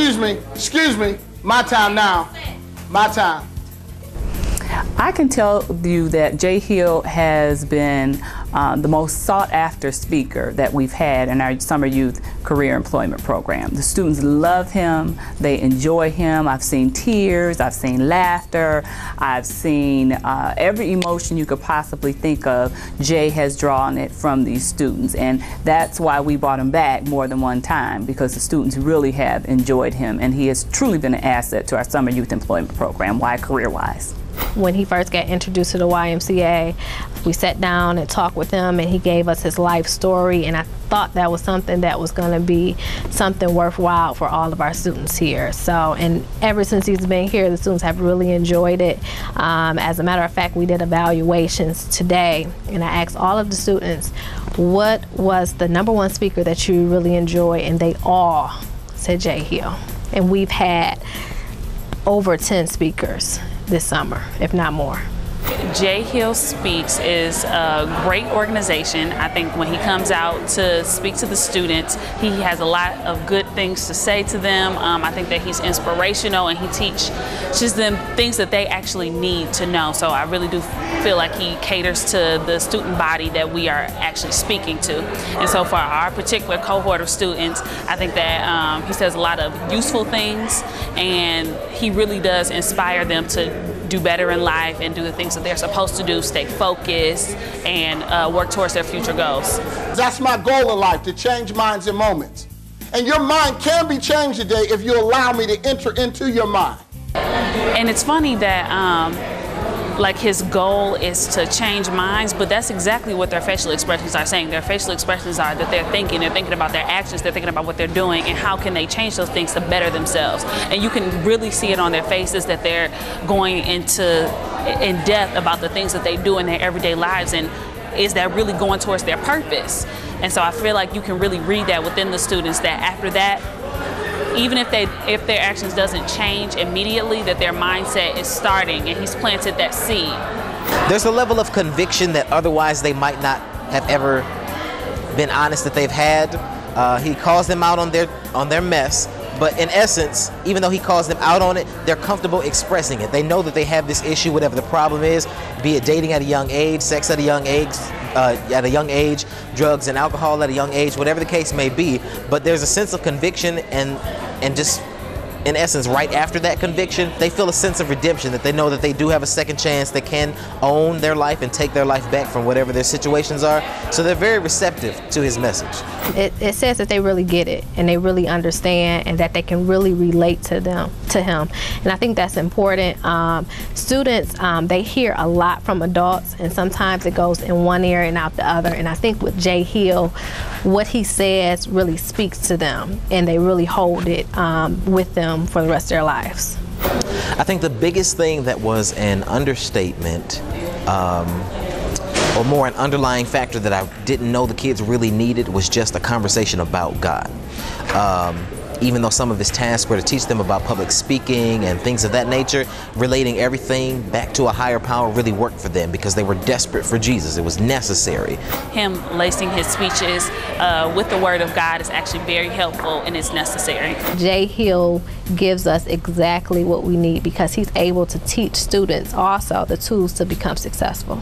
excuse me. My time now. My time. I can tell you that Jaye has been the most sought after speaker that we've had in our Summer Youth Career Employment Program. The students love him, they enjoy him. I've seen tears, I've seen laughter, I've seen every emotion you could possibly think of. Jaye has drawn it from these students, and that's why we brought him back more than one time, because the students really have enjoyed him, and he has truly been an asset to our Summer Youth Employment Program, career-wise. When he first got introduced to the YMCA, we sat down and talked with him, and he gave us his life story, and I thought that was something that was going to be something worthwhile for all of our students here. So, and ever since he's been here, the students have really enjoyed it. As a matter of fact, we did evaluations today, and I asked all of the students, what was the #1 speaker that you really enjoy, and they all said Jaye. And we've had over 10 speakers this summer, if not more. Jaye Speaks is a great organization. I think when he comes out to speak to the students, he has a lot of good things to say to them. I think that he's inspirational, and he teaches them things that they actually need to know. So I really do feel like he caters to the student body that we are actually speaking to. And so for our particular cohort of students, I think that he says a lot of useful things, and he really does inspire them to do better in life and do the things that they're supposed to do, stay focused, and work towards their future goals. That's my goal in life, to change minds and moments. And your mind can be changed today if you allow me to enter into your mind. And it's funny that like his goal is to change minds, but that's exactly what their facial expressions are saying. Their facial expressions are that they're thinking about their actions, they're thinking about what they're doing, and how can they change those things to better themselves. And you can really see it on their faces that they're going in depth about the things that they do in their everyday lives, and is that really going towards their purpose. And so I feel like you can really read that within the students, that after that, even if their actions doesn't change immediately, that their mindset is starting, and he's planted that seed. There's a level of conviction that otherwise they might not have ever been honest that they've had. He calls them out on their mess, but in essence, even though he calls them out on it, they're comfortable expressing it. They know that they have this issue, whatever the problem is, be it dating at a young age, sex at a young age, drugs and alcohol at a young age, whatever the case may be. But there's a sense of conviction, and just in essence, right after that conviction, they feel a sense of redemption, that they know that they do have a second chance, they can own their life and take their life back from whatever their situations are. So they're very receptive to his message. It says that they really get it, and they really understand, and that they can really relate to him. And I think that's important. Students, they hear a lot from adults, and sometimes it goes in one ear and out the other. And I think with Jaye, what he says really speaks to them, and they really hold it with them for the rest of their lives. I think the biggest thing that was an understatement, or more an underlying factor that I didn't know the kids really needed, was just a conversation about God. Even though some of his tasks were to teach them about public speaking and things of that nature, relating everything back to a higher power really worked for them, because they were desperate for Jesus. It was necessary. Him lacing his speeches with the Word of God is actually very helpful, and it's necessary. Jaye gives us exactly what we need, because he's able to teach students also the tools to become successful.